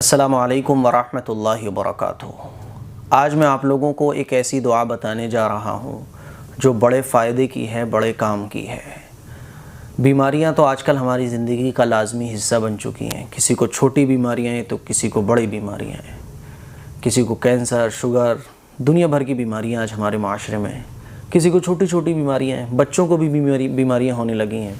السلام علیکم ورحمۃ اللہ وبرکاتہ۔ آج میں آپ لوگوں کو ایک ایسی دعا بتانے جا رہا ہوں جو بڑے فائدے کی ہے، بڑے کام کی ہے۔ بیماریاں تو آج کل ہماری زندگی کا لازمی حصہ بن چکی ہیں۔ کسی کو چھوٹی بیماریاں ہیں تو کسی کو بڑی بیماریاں ہیں، کسی کو کینسر، شوگر، دنیا بھر کی بیماریاں آج ہمارے معاشرے میں ہیں۔ کسی کو چھوٹی چھوٹی بیماریاں ہیں، بچوں کو بھی بیماریاں ہونے لگی ہیں،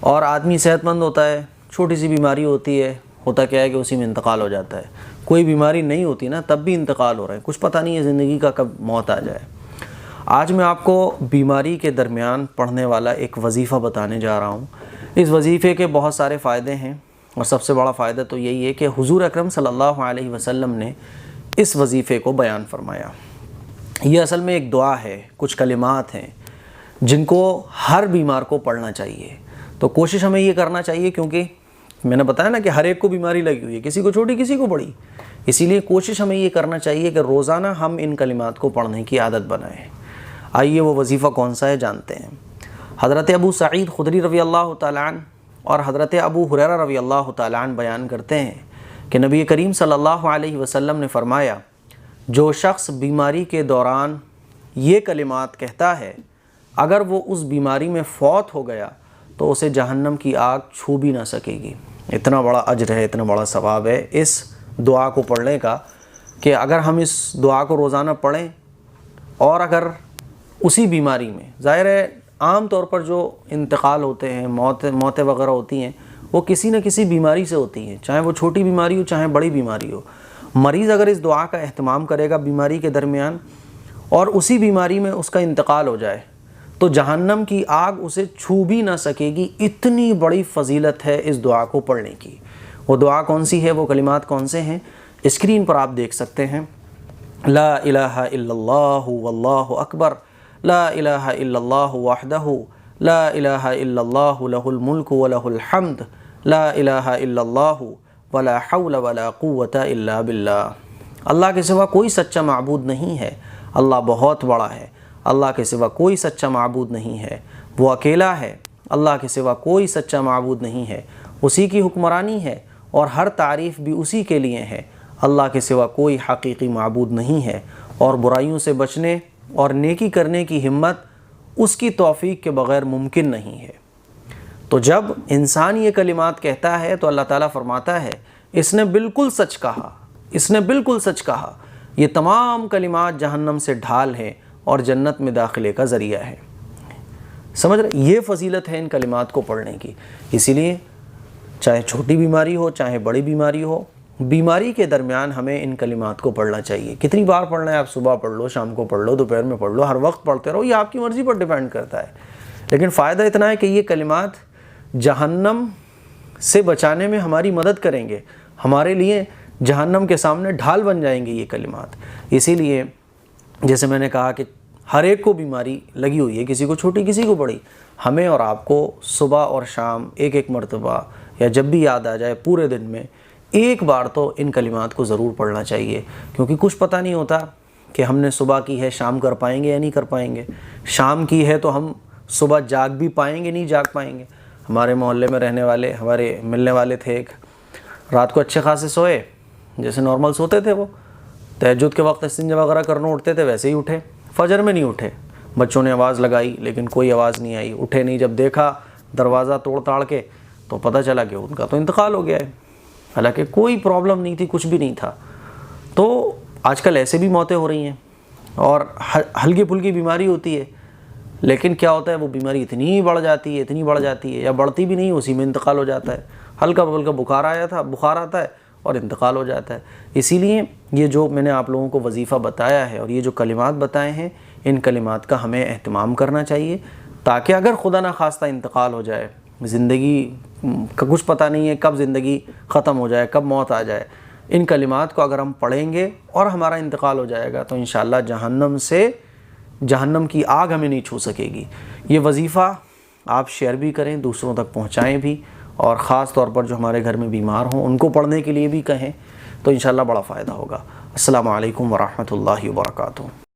اور آدمی صحت مند ہوتا ہے، چھوٹی سی بیماری ہوتی ہے، ہوتا کیا ہے کہ اسی میں انتقال ہو جاتا ہے۔ کوئی بیماری نہیں ہوتی نا تب بھی انتقال ہو رہا ہے، کچھ پتہ نہیں ہے زندگی کا کب موت آ جائے۔ آج میں آپ کو بیماری کے درمیان پڑھنے والا ایک وظیفہ بتانے جا رہا ہوں۔ اس وظیفے کے بہت سارے فائدے ہیں، اور سب سے بڑا فائدہ تو یہی ہے کہ حضور اکرم صلی اللہ علیہ وسلم نے اس وظیفے کو بیان فرمایا۔ یہ اصل میں ایک دعا ہے، کچھ کلمات ہیں جن کو ہر بیمار کو پڑھنا چاہیے۔ تو کوشش ہمیں یہ کرنا چاہیے، کیونکہ میں نے بتایا نا کہ ہر ایک کو بیماری لگی ہوئی ہے، کسی کو چھوٹی کسی کو بڑی۔ اسی لیے کوشش ہمیں یہ کرنا چاہیے کہ روزانہ ہم ان کلمات کو پڑھنے کی عادت بنائیں۔ آئیے وہ وظیفہ کون سا ہے جانتے ہیں۔ حضرت ابو سعید خدری رضی اللہ تعالیٰ عنہ اور حضرت ابو ہریرہ رضی اللہ تعالیٰ عنہ بیان کرتے ہیں کہ نبی کریم صلی اللہ علیہ وسلم نے فرمایا، جو شخص بیماری کے دوران یہ کلمات کہتا ہے، اگر وہ اس بیماری میں فوت ہو گیا تو اسے جہنم کی آگ چھو بھی نہ سکے گی۔ اتنا بڑا اجر ہے، اتنا بڑا ثواب ہے اس دعا کو پڑھنے کا، کہ اگر ہم اس دعا کو روزانہ پڑھیں، اور اگر اسی بیماری میں، ظاہر ہے عام طور پر جو انتقال ہوتے ہیں، موتیں وغیرہ ہوتی ہیں، وہ کسی نہ کسی بیماری سے ہوتی ہیں، چاہے وہ چھوٹی بیماری ہو چاہے بڑی بیماری ہو۔ مریض اگر اس دعا کا اہتمام کرے گا بیماری کے درمیان، اور اسی بیماری میں اس کا انتقال ہو جائے، تو جہنم کی آگ اسے چھو بھی نہ سکے گی۔ اتنی بڑی فضیلت ہے اس دعا کو پڑھنے کی۔ وہ دعا کون سی ہے، وہ کلمات کون سے ہیں، اسکرین پر آپ دیکھ سکتے ہیں۔ لا الہ الا اللہ واللہ اکبر، لا الہ الا اللہ وحدہ، لا الہ الا اللہ لہ الملک ولہ الحمد، لا الہ الا اللہ ولا حول ولا قوۃ الا باللہ۔ اللہ کے سوا کوئی سچا معبود نہیں ہے، اللہ بہت بڑا ہے۔ اللہ کے سوا کوئی سچا معبود نہیں ہے، وہ اکیلا ہے۔ اللہ کے سوا کوئی سچا معبود نہیں ہے، اسی کی حکمرانی ہے، اور ہر تعریف بھی اسی کے لیے ہے۔ اللہ کے سوا کوئی حقیقی معبود نہیں ہے، اور برائیوں سے بچنے اور نیکی کرنے کی ہمت اس کی توفیق کے بغیر ممکن نہیں ہے۔ تو جب انسان یہ کلمات کہتا ہے تو اللہ تعالیٰ فرماتا ہے، اس نے بالکل سچ کہا، اس نے بالکل سچ کہا۔ یہ تمام کلمات جہنم سے ڈھال ہیں اور جنت میں داخلے کا ذریعہ ہے۔ سمجھ رہے، یہ فضیلت ہے ان کلمات کو پڑھنے کی۔ اسی لیے چاہے چھوٹی بیماری ہو چاہے بڑی بیماری ہو، بیماری کے درمیان ہمیں ان کلمات کو پڑھنا چاہیے۔ کتنی بار پڑھنا ہے، آپ صبح پڑھ لو، شام کو پڑھ لو، دوپہر میں پڑھ لو، ہر وقت پڑھتے رہو، یہ آپ کی مرضی پر ڈیپینڈ کرتا ہے۔ لیکن فائدہ اتنا ہے کہ یہ کلمات جہنم سے بچانے میں ہماری مدد کریں گے، ہمارے لیے جہنم کے سامنے ڈھال بن جائیں گے یہ کلمات۔ اسی لیے جیسے میں نے کہا کہ ہر ایک کو بیماری لگی ہوئی ہے، کسی کو چھوٹی کسی کو بڑی، ہمیں اور آپ کو صبح اور شام ایک مرتبہ، یا جب بھی یاد آ جائے پورے دن میں ایک بار تو ان کلمات کو ضرور پڑھنا چاہیے، کیونکہ کچھ پتہ نہیں ہوتا کہ ہم نے صبح کی ہے شام کر پائیں گے یا نہیں کر پائیں گے، شام کی ہے تو ہم صبح جاگ بھی پائیں گے نہیں جاگ پائیں گے۔ ہمارے محلے میں رہنے والے، ہمارے ملنے والے تھے، ایک رات کو اچھے خاصے سوئے، جیسے نارمل سوتے تھے، وہ تہجد کے وقت استنجا وغیرہ کرنے اٹھتے تھے ویسے ہی اٹھے، فجر میں نہیں اٹھے۔ بچوں نے آواز لگائی لیکن کوئی آواز نہیں آئی، اٹھے نہیں۔ جب دیکھا دروازہ توڑ تاڑ کے تو پتہ چلا کہ ان کا تو انتقال ہو گیا ہے، حالانکہ کوئی پرابلم نہیں تھی، کچھ بھی نہیں تھا۔ تو آج کل ایسے بھی موتیں ہو رہی ہیں، اور ہلکی پھلکی بیماری ہوتی ہے، لیکن کیا ہوتا ہے وہ بیماری اتنی بڑھ جاتی ہے، اتنی بڑھ جاتی ہے، یا بڑھتی بھی نہیں، اسی میں انتقال ہو جاتا ہے۔ ہلکا پھلکا بخار آتا ہے اور انتقال ہو جاتا ہے۔ اسی لیے یہ جو میں نے آپ لوگوں کو وظیفہ بتایا ہے اور یہ جو کلمات بتائے ہیں، ان کلمات کا ہمیں اہتمام کرنا چاہیے، تاکہ اگر خدا نخواستہ انتقال ہو جائے، زندگی کا کچھ پتہ نہیں ہے کب زندگی ختم ہو جائے، کب موت آ جائے، ان کلمات کو اگر ہم پڑھیں گے اور ہمارا انتقال ہو جائے گا تو انشاءاللہ جہنم کی آگ ہمیں نہیں چھو سکے گی۔ یہ وظیفہ آپ شیئر بھی کریں، دوسروں تک پہنچائیں بھی، اور خاص طور پر جو ہمارے گھر میں بیمار ہوں ان کو پڑھنے کے لیے بھی کہیں، تو انشاءاللہ بڑا فائدہ ہوگا۔ السلام علیکم ورحمۃ اللہ وبرکاتہ۔